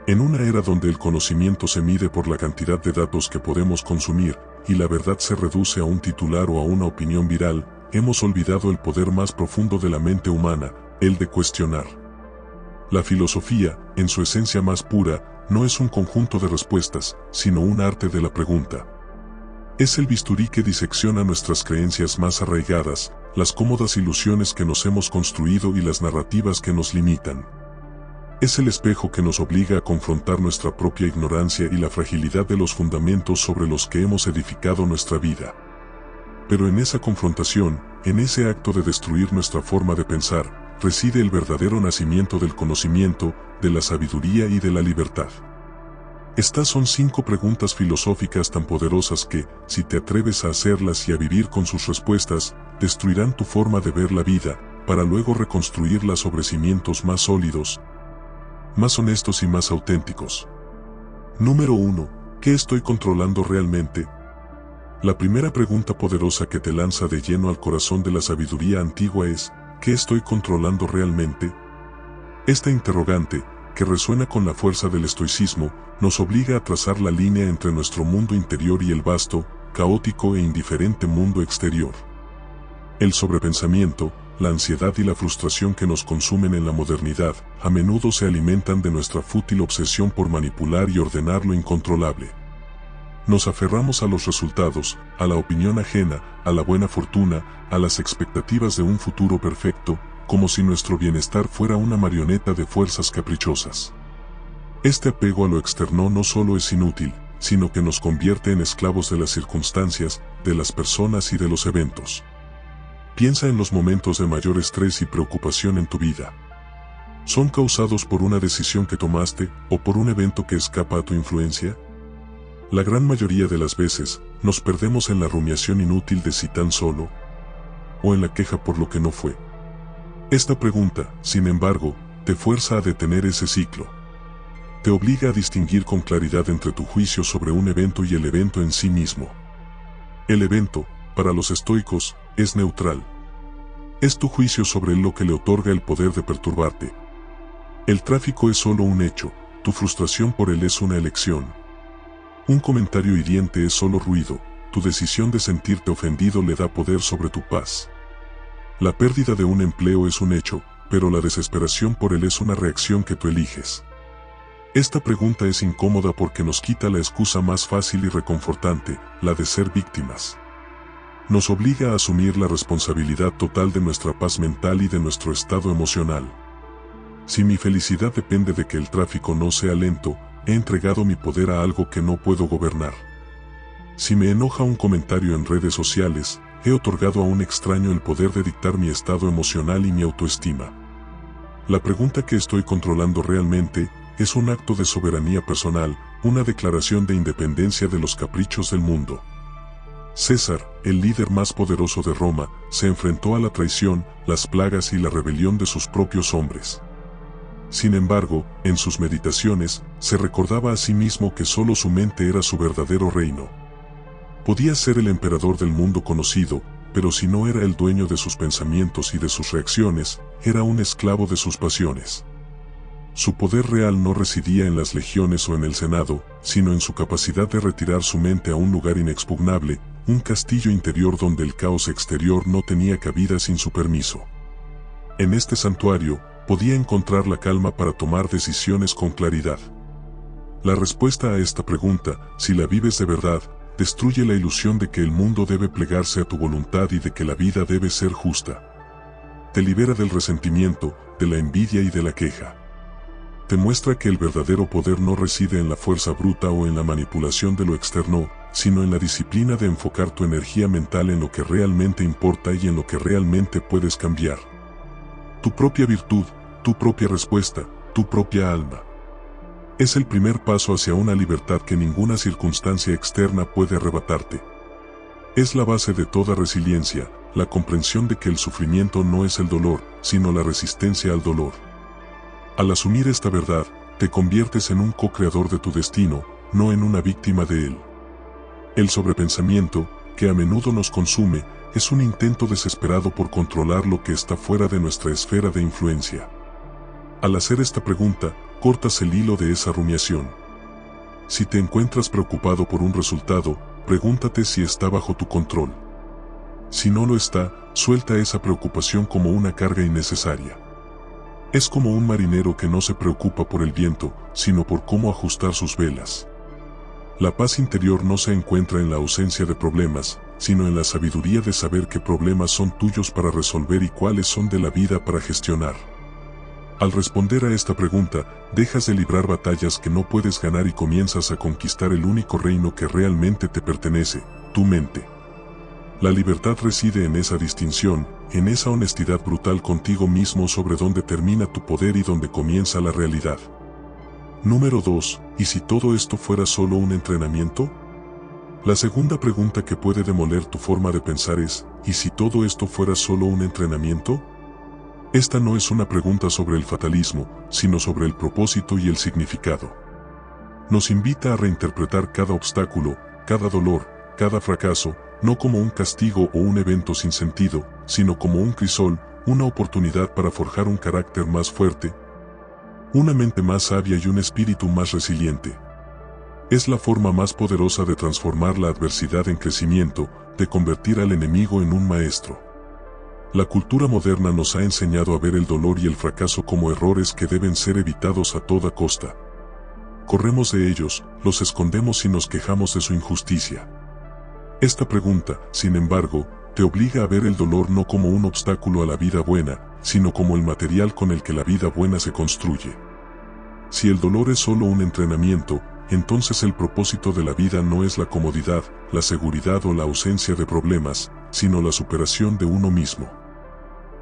En una era donde el conocimiento se mide por la cantidad de datos que podemos consumir, y la verdad se reduce a un titular o a una opinión viral, hemos olvidado el poder más profundo de la mente humana, el de cuestionar. La filosofía, en su esencia más pura, no es un conjunto de respuestas, sino un arte de la pregunta. Es el bisturí que disecciona nuestras creencias más arraigadas, las cómodas ilusiones que nos hemos construido y las narrativas que nos limitan. Es el espejo que nos obliga a confrontar nuestra propia ignorancia y la fragilidad de los fundamentos sobre los que hemos edificado nuestra vida. Pero en esa confrontación, en ese acto de destruir nuestra forma de pensar, reside el verdadero nacimiento del conocimiento, de la sabiduría y de la libertad. Estas son 5 preguntas filosóficas tan poderosas que, si te atreves a hacerlas y a vivir con sus respuestas, destruirán tu forma de ver la vida, para luego reconstruirla sobre cimientos más sólidos, más honestos y más auténticos. Número 1. ¿Qué estoy controlando realmente? La primera pregunta poderosa que te lanza de lleno al corazón de la sabiduría antigua es, ¿qué estoy controlando realmente? Esta interrogante, que resuena con la fuerza del estoicismo, nos obliga a trazar la línea entre nuestro mundo interior y el vasto, caótico e indiferente mundo exterior. El sobrepensamiento, la ansiedad y la frustración que nos consumen en la modernidad, a menudo se alimentan de nuestra fútil obsesión por manipular y ordenar lo incontrolable. Nos aferramos a los resultados, a la opinión ajena, a la buena fortuna, a las expectativas de un futuro perfecto, como si nuestro bienestar fuera una marioneta de fuerzas caprichosas. Este apego a lo externo no solo es inútil, sino que nos convierte en esclavos de las circunstancias, de las personas y de los eventos. Piensa en los momentos de mayor estrés y preocupación en tu vida. ¿Son causados por una decisión que tomaste o por un evento que escapa a tu influencia? La gran mayoría de las veces, nos perdemos en la rumiación inútil de si tan solo, o en la queja por lo que no fue. Esta pregunta, sin embargo, te fuerza a detener ese ciclo. Te obliga a distinguir con claridad entre tu juicio sobre un evento y el evento en sí mismo. El evento, para los estoicos, es neutral. Es tu juicio sobre él lo que le otorga el poder de perturbarte. El tráfico es solo un hecho, tu frustración por él es una elección. Un comentario hiriente es solo ruido, tu decisión de sentirte ofendido le da poder sobre tu paz. La pérdida de un empleo es un hecho, pero la desesperación por él es una reacción que tú eliges. Esta pregunta es incómoda porque nos quita la excusa más fácil y reconfortante, la de ser víctimas. Nos obliga a asumir la responsabilidad total de nuestra paz mental y de nuestro estado emocional. Si mi felicidad depende de que el tráfico no sea lento, he entregado mi poder a algo que no puedo gobernar. Si me enoja un comentario en redes sociales, he otorgado a un extraño el poder de dictar mi estado emocional y mi autoestima. La pregunta que estoy controlando realmente es un acto de soberanía personal, una declaración de independencia de los caprichos del mundo. César, el líder más poderoso de Roma, se enfrentó a la traición, las plagas y la rebelión de sus propios hombres. Sin embargo, en sus meditaciones, se recordaba a sí mismo que solo su mente era su verdadero reino. Podía ser el emperador del mundo conocido, pero si no era el dueño de sus pensamientos y de sus reacciones, era un esclavo de sus pasiones. Su poder real no residía en las legiones o en el Senado, sino en su capacidad de retirar su mente a un lugar inexpugnable, un castillo interior donde el caos exterior no tenía cabida sin su permiso. En este santuario, podía encontrar la calma para tomar decisiones con claridad. La respuesta a esta pregunta, si la vives de verdad, destruye la ilusión de que el mundo debe plegarse a tu voluntad y de que la vida debe ser justa. Te libera del resentimiento, de la envidia y de la queja. Te muestra que el verdadero poder no reside en la fuerza bruta o en la manipulación de lo externo, sino en la disciplina de enfocar tu energía mental en lo que realmente importa y en lo que realmente puedes cambiar. Tu propia virtud, tu propia respuesta, tu propia alma. Es el primer paso hacia una libertad que ninguna circunstancia externa puede arrebatarte. Es la base de toda resiliencia, la comprensión de que el sufrimiento no es el dolor, sino la resistencia al dolor. Al asumir esta verdad, te conviertes en un co-creador de tu destino, no en una víctima de él. El sobrepensamiento, que a menudo nos consume, es un intento desesperado por controlar lo que está fuera de nuestra esfera de influencia. Al hacer esta pregunta, cortas el hilo de esa rumiación. Si te encuentras preocupado por un resultado, pregúntate si está bajo tu control. Si no lo está, suelta esa preocupación como una carga innecesaria. Es como un marinero que no se preocupa por el viento, sino por cómo ajustar sus velas. La paz interior no se encuentra en la ausencia de problemas, sino en la sabiduría de saber qué problemas son tuyos para resolver y cuáles son de la vida para gestionar. Al responder a esta pregunta, dejas de librar batallas que no puedes ganar y comienzas a conquistar el único reino que realmente te pertenece, tu mente. La libertad reside en esa distinción, en esa honestidad brutal contigo mismo sobre dónde termina tu poder y dónde comienza la realidad. Número 2. ¿Y si todo esto fuera solo un entrenamiento? La segunda pregunta que puede demoler tu forma de pensar es, ¿y si todo esto fuera solo un entrenamiento? Esta no es una pregunta sobre el fatalismo, sino sobre el propósito y el significado. Nos invita a reinterpretar cada obstáculo, cada dolor, cada fracaso, no como un castigo o un evento sin sentido, sino como un crisol, una oportunidad para forjar un carácter más fuerte, una mente más sabia y un espíritu más resiliente. Es la forma más poderosa de transformar la adversidad en crecimiento, de convertir al enemigo en un maestro. La cultura moderna nos ha enseñado a ver el dolor y el fracaso como errores que deben ser evitados a toda costa. Corremos de ellos, los escondemos y nos quejamos de su injusticia. Esta pregunta, sin embargo, te obliga a ver el dolor no como un obstáculo a la vida buena, sino como el material con el que la vida buena se construye. Si el dolor es solo un entrenamiento, entonces el propósito de la vida no es la comodidad, la seguridad o la ausencia de problemas, sino la superación de uno mismo.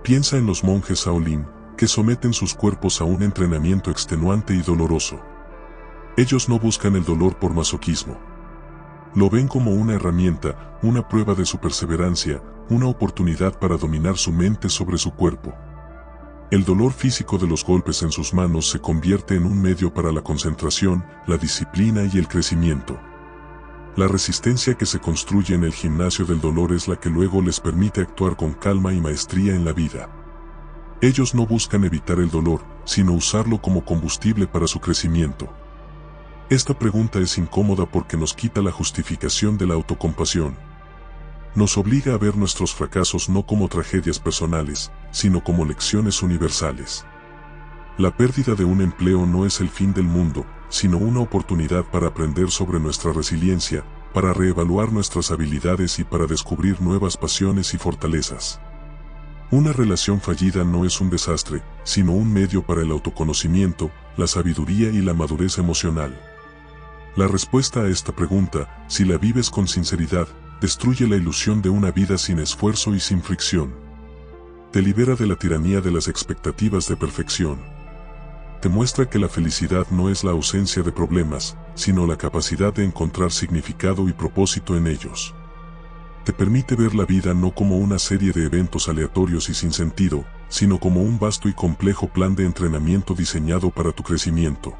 Piensa en los monjes Shaolin, que someten sus cuerpos a un entrenamiento extenuante y doloroso. Ellos no buscan el dolor por masoquismo. Lo ven como una herramienta, una prueba de su perseverancia, una oportunidad para dominar su mente sobre su cuerpo. El dolor físico de los golpes en sus manos se convierte en un medio para la concentración, la disciplina y el crecimiento. La resistencia que se construye en el gimnasio del dolor es la que luego les permite actuar con calma y maestría en la vida. Ellos no buscan evitar el dolor, sino usarlo como combustible para su crecimiento. Esta pregunta es incómoda porque nos quita la justificación de la autocompasión. Nos obliga a ver nuestros fracasos no como tragedias personales, sino como lecciones universales. La pérdida de un empleo no es el fin del mundo, sino una oportunidad para aprender sobre nuestra resiliencia, para reevaluar nuestras habilidades y para descubrir nuevas pasiones y fortalezas. Una relación fallida no es un desastre, sino un medio para el autoconocimiento, la sabiduría y la madurez emocional. La respuesta a esta pregunta, si la vives con sinceridad, destruye la ilusión de una vida sin esfuerzo y sin fricción. Te libera de la tiranía de las expectativas de perfección. Te muestra que la felicidad no es la ausencia de problemas, sino la capacidad de encontrar significado y propósito en ellos. Te permite ver la vida no como una serie de eventos aleatorios y sin sentido, sino como un vasto y complejo plan de entrenamiento diseñado para tu crecimiento.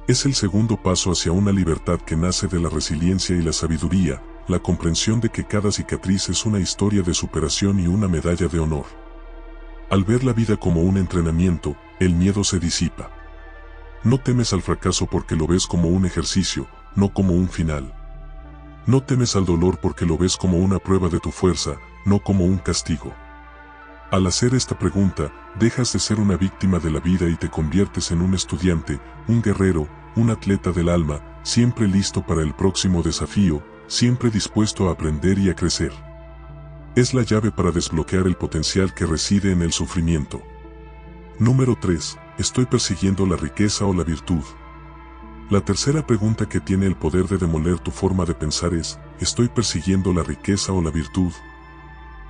Es el segundo paso hacia una libertad que nace de la resiliencia y la sabiduría, la comprensión de que cada cicatriz es una historia de superación y una medalla de honor. Al ver la vida como un entrenamiento, el miedo se disipa. No temes al fracaso porque lo ves como un ejercicio, no como un final. No temes al dolor porque lo ves como una prueba de tu fuerza, no como un castigo. Al hacer esta pregunta, dejas de ser una víctima de la vida y te conviertes en un estudiante, un guerrero, un atleta del alma, siempre listo para el próximo desafío, siempre dispuesto a aprender y a crecer. Es la llave para desbloquear el potencial que reside en el sufrimiento. Número 3. ¿Estoy persiguiendo la riqueza o la virtud? La tercera pregunta que tiene el poder de demoler tu forma de pensar es, ¿estoy persiguiendo la riqueza o la virtud?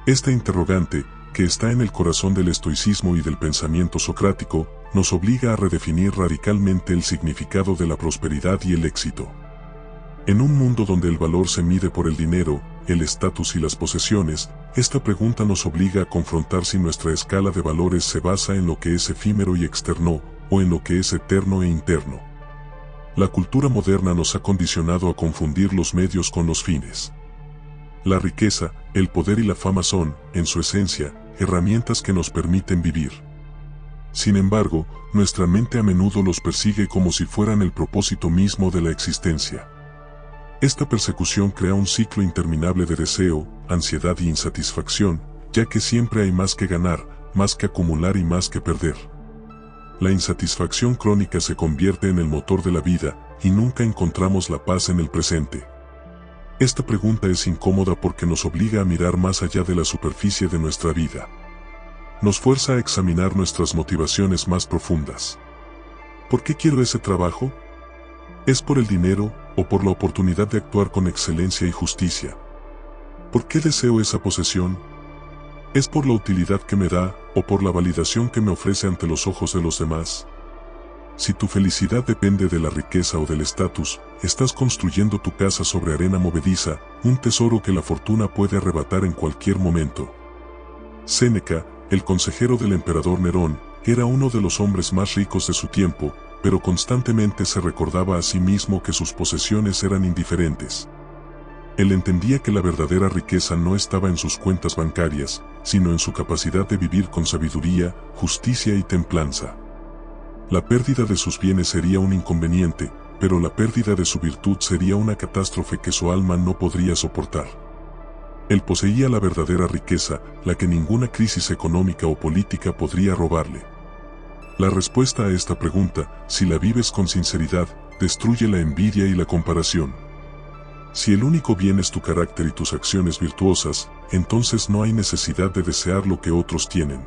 Esta interrogante, que está en el corazón del estoicismo y del pensamiento socrático, nos obliga a redefinir radicalmente el significado de la prosperidad y el éxito. En un mundo donde el valor se mide por el dinero, el estatus y las posesiones, esta pregunta nos obliga a confrontar si nuestra escala de valores se basa en lo que es efímero y externo, o en lo que es eterno e interno. La cultura moderna nos ha condicionado a confundir los medios con los fines. La riqueza, el poder y la fama son, en su esencia, herramientas que nos permiten vivir. Sin embargo, nuestra mente a menudo los persigue como si fueran el propósito mismo de la existencia. Esta persecución crea un ciclo interminable de deseo, ansiedad y insatisfacción, ya que siempre hay más que ganar, más que acumular y más que perder. La insatisfacción crónica se convierte en el motor de la vida, y nunca encontramos la paz en el presente. Esta pregunta es incómoda porque nos obliga a mirar más allá de la superficie de nuestra vida. Nos fuerza a examinar nuestras motivaciones más profundas. ¿Por qué quiero ese trabajo? ¿Es por el dinero o por la oportunidad de actuar con excelencia y justicia? ¿Por qué deseo esa posesión? ¿Es por la utilidad que me da o por la validación que me ofrece ante los ojos de los demás? Si tu felicidad depende de la riqueza o del estatus, estás construyendo tu casa sobre arena movediza, un tesoro que la fortuna puede arrebatar en cualquier momento. Séneca, el consejero del emperador Nerón, era uno de los hombres más ricos de su tiempo, pero constantemente se recordaba a sí mismo que sus posesiones eran indiferentes. Él entendía que la verdadera riqueza no estaba en sus cuentas bancarias, sino en su capacidad de vivir con sabiduría, justicia y templanza. La pérdida de sus bienes sería un inconveniente, pero la pérdida de su virtud sería una catástrofe que su alma no podría soportar. Él poseía la verdadera riqueza, la que ninguna crisis económica o política podría robarle. La respuesta a esta pregunta, si la vives con sinceridad, destruye la envidia y la comparación. Si el único bien es tu carácter y tus acciones virtuosas, entonces no hay necesidad de desear lo que otros tienen.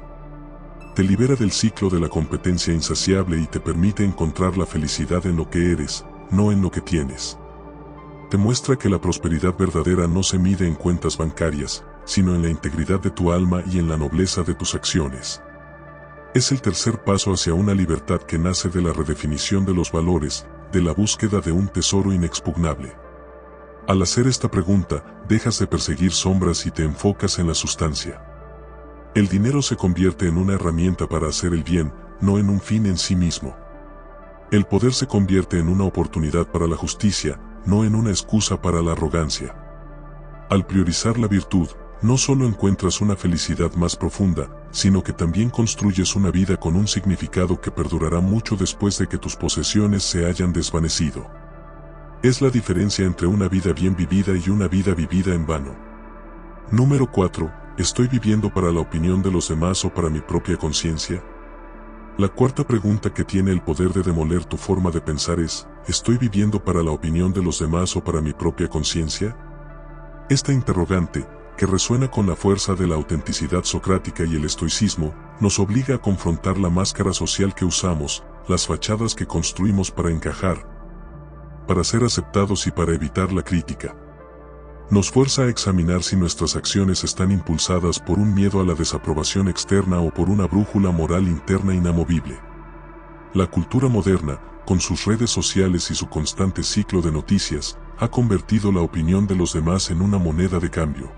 Te libera del ciclo de la competencia insaciable y te permite encontrar la felicidad en lo que eres, no en lo que tienes. Te muestra que la prosperidad verdadera no se mide en cuentas bancarias, sino en la integridad de tu alma y en la nobleza de tus acciones. Es el tercer paso hacia una libertad que nace de la redefinición de los valores, de la búsqueda de un tesoro inexpugnable. Al hacer esta pregunta, dejas de perseguir sombras y te enfocas en la sustancia. El dinero se convierte en una herramienta para hacer el bien, no en un fin en sí mismo. El poder se convierte en una oportunidad para la justicia, no en una excusa para la arrogancia. Al priorizar la virtud, no solo encuentras una felicidad más profunda, sino que también construyes una vida con un significado que perdurará mucho después de que tus posesiones se hayan desvanecido. Es la diferencia entre una vida bien vivida y una vida vivida en vano. Número 4. ¿Estoy viviendo para la opinión de los demás o para mi propia conciencia? La cuarta pregunta que tiene el poder de demoler tu forma de pensar es, ¿estoy viviendo para la opinión de los demás o para mi propia conciencia? Esta interrogante, que resuena con la fuerza de la autenticidad socrática y el estoicismo, nos obliga a confrontar la máscara social que usamos, las fachadas que construimos para encajar, para ser aceptados y para evitar la crítica. Nos fuerza a examinar si nuestras acciones están impulsadas por un miedo a la desaprobación externa o por una brújula moral interna inamovible. La cultura moderna, con sus redes sociales y su constante ciclo de noticias, ha convertido la opinión de los demás en una moneda de cambio.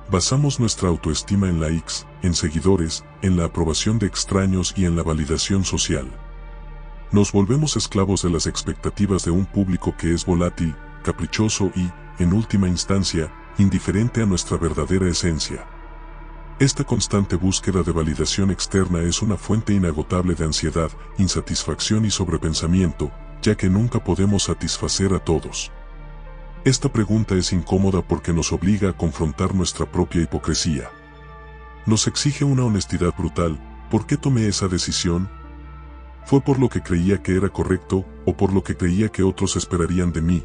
Basamos nuestra autoestima en likes, en seguidores, en la aprobación de extraños y en la validación social. Nos volvemos esclavos de las expectativas de un público que es volátil, caprichoso y, en última instancia, indiferente a nuestra verdadera esencia. Esta constante búsqueda de validación externa es una fuente inagotable de ansiedad, insatisfacción y sobrepensamiento, ya que nunca podemos satisfacer a todos. Esta pregunta es incómoda porque nos obliga a confrontar nuestra propia hipocresía. Nos exige una honestidad brutal. ¿Por qué tomé esa decisión? ¿Fue por lo que creía que era correcto o por lo que creía que otros esperarían de mí?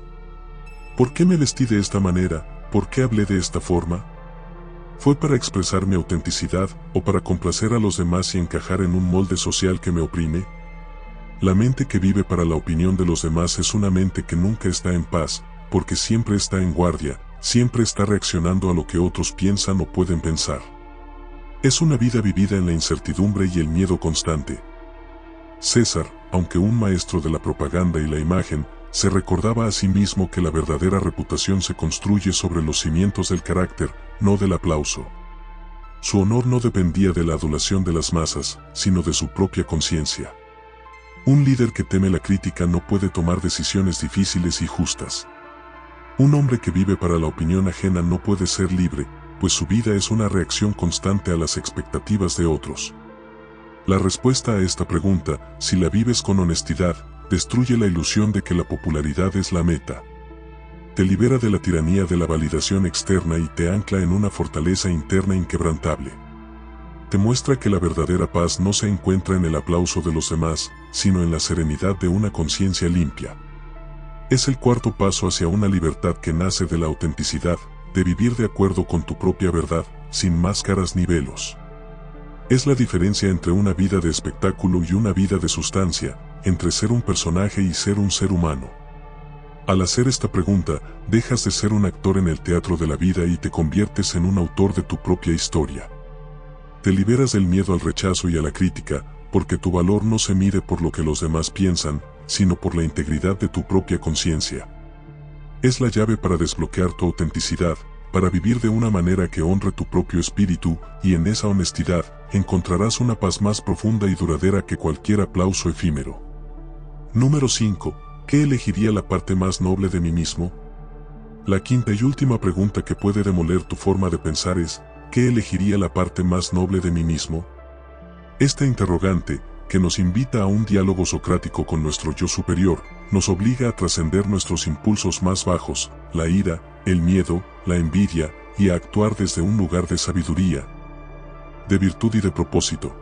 ¿Por qué me vestí de esta manera? ¿Por qué hablé de esta forma? ¿Fue para expresar mi autenticidad o para complacer a los demás y encajar en un molde social que me oprime? La mente que vive para la opinión de los demás es una mente que nunca está en paz, porque siempre está en guardia, siempre está reaccionando a lo que otros piensan o pueden pensar. Es una vida vivida en la incertidumbre y el miedo constante. César, aunque un maestro de la propaganda y la imagen, se recordaba a sí mismo que la verdadera reputación se construye sobre los cimientos del carácter, no del aplauso. Su honor no dependía de la adulación de las masas, sino de su propia conciencia. Un líder que teme la crítica no puede tomar decisiones difíciles y justas. Un hombre que vive para la opinión ajena no puede ser libre, pues su vida es una reacción constante a las expectativas de otros. La respuesta a esta pregunta, si la vives con honestidad, destruye la ilusión de que la popularidad es la meta. Te libera de la tiranía de la validación externa y te ancla en una fortaleza interna inquebrantable. Te muestra que la verdadera paz no se encuentra en el aplauso de los demás, sino en la serenidad de una conciencia limpia. Es el cuarto paso hacia una libertad que nace de la autenticidad, de vivir de acuerdo con tu propia verdad, sin máscaras ni velos. Es la diferencia entre una vida de espectáculo y una vida de sustancia, entre ser un personaje y ser un ser humano. Al hacer esta pregunta, dejas de ser un actor en el teatro de la vida y te conviertes en un autor de tu propia historia. Te liberas del miedo al rechazo y a la crítica, porque tu valor no se mide por lo que los demás piensan, sino por la integridad de tu propia conciencia. Es la llave para desbloquear tu autenticidad, para vivir de una manera que honre tu propio espíritu, y en esa honestidad, encontrarás una paz más profunda y duradera que cualquier aplauso efímero. Número 5. ¿Qué elegiría la parte más noble de mí mismo? La quinta y última pregunta que puede demoler tu forma de pensar es, ¿qué elegiría la parte más noble de mí mismo? Esta interrogante, que nos invita a un diálogo socrático con nuestro yo superior, nos obliga a trascender nuestros impulsos más bajos, la ira, el miedo, la envidia, y a actuar desde un lugar de sabiduría, de virtud y de propósito.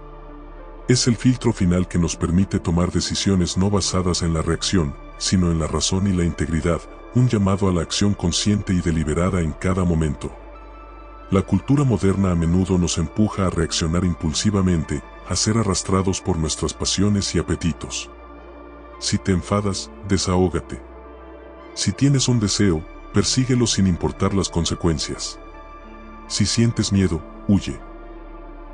Es el filtro final que nos permite tomar decisiones no basadas en la reacción, sino en la razón y la integridad, un llamado a la acción consciente y deliberada en cada momento. La cultura moderna a menudo nos empuja a reaccionar impulsivamente, a ser arrastrados por nuestras pasiones y apetitos. Si te enfadas, desahógate. Si tienes un deseo, persíguelo sin importar las consecuencias. Si sientes miedo, huye.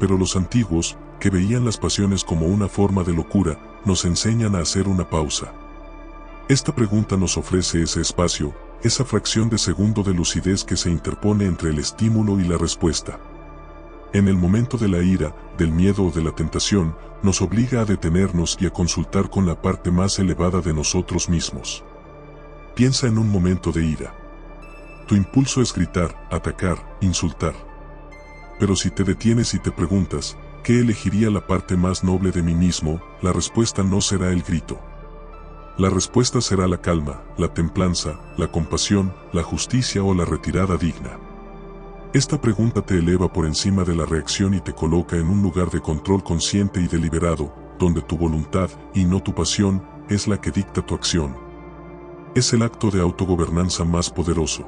Pero los antiguos, que veían las pasiones como una forma de locura, nos enseñan a hacer una pausa. Esta pregunta nos ofrece ese espacio, esa fracción de segundo de lucidez que se interpone entre el estímulo y la respuesta. En el momento de la ira, del miedo o de la tentación, nos obliga a detenernos y a consultar con la parte más elevada de nosotros mismos. Piensa en un momento de ira. Tu impulso es gritar, atacar, insultar. Pero si te detienes y te preguntas, ¿qué elegiría la parte más noble de mí mismo?, la respuesta no será el grito. La respuesta será la calma, la templanza, la compasión, la justicia o la retirada digna. Esta pregunta te eleva por encima de la reacción y te coloca en un lugar de control consciente y deliberado, donde tu voluntad, y no tu pasión, es la que dicta tu acción. Es el acto de autogobernanza más poderoso.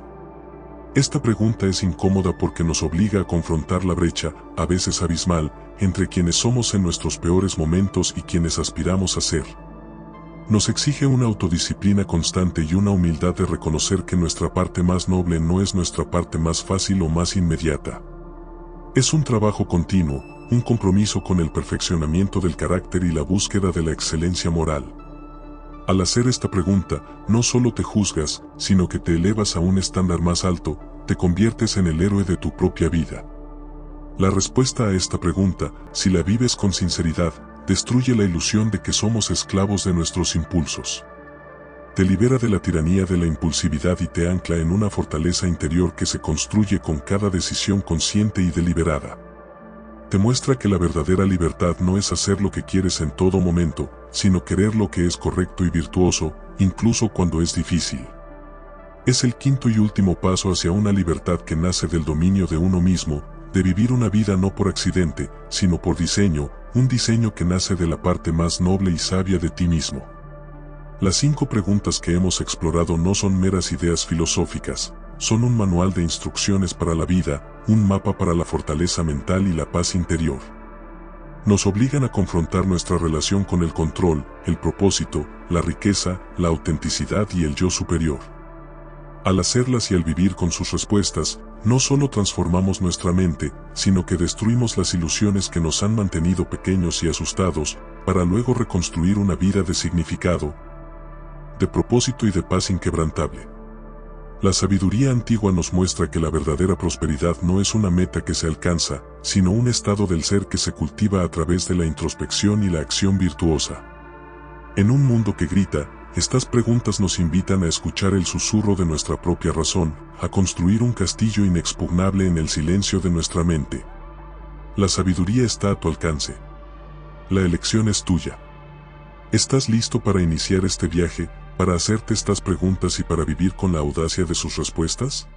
Esta pregunta es incómoda porque nos obliga a confrontar la brecha, a veces abismal, entre quienes somos en nuestros peores momentos y quienes aspiramos a ser. Nos exige una autodisciplina constante y una humildad de reconocer que nuestra parte más noble no es nuestra parte más fácil o más inmediata. Es un trabajo continuo, un compromiso con el perfeccionamiento del carácter y la búsqueda de la excelencia moral. Al hacer esta pregunta, no solo te juzgas, sino que te elevas a un estándar más alto, te conviertes en el héroe de tu propia vida. La respuesta a esta pregunta, si la vives con sinceridad, destruye la ilusión de que somos esclavos de nuestros impulsos. Te libera de la tiranía de la impulsividad y te ancla en una fortaleza interior que se construye con cada decisión consciente y deliberada. Te muestra que la verdadera libertad no es hacer lo que quieres en todo momento, sino querer lo que es correcto y virtuoso, incluso cuando es difícil. Es el quinto y último paso hacia una libertad que nace del dominio de uno mismo, de vivir una vida no por accidente, sino por diseño, un diseño que nace de la parte más noble y sabia de ti mismo. Las 5 preguntas que hemos explorado no son meras ideas filosóficas, son un manual de instrucciones para la vida, un mapa para la fortaleza mental y la paz interior. Nos obligan a confrontar nuestra relación con el control, el propósito, la riqueza, la autenticidad y el yo superior. Al hacerlas y al vivir con sus respuestas, no solo transformamos nuestra mente, sino que destruimos las ilusiones que nos han mantenido pequeños y asustados, para luego reconstruir una vida de significado, de propósito y de paz inquebrantable. La sabiduría antigua nos muestra que la verdadera prosperidad no es una meta que se alcanza, sino un estado del ser que se cultiva a través de la introspección y la acción virtuosa. En un mundo que grita, estas preguntas nos invitan a escuchar el susurro de nuestra propia razón, a construir un castillo inexpugnable en el silencio de nuestra mente. La sabiduría está a tu alcance. la elección es tuya. ¿Estás listo para iniciar este viaje, para hacerte estas preguntas y para vivir con la audacia de sus respuestas?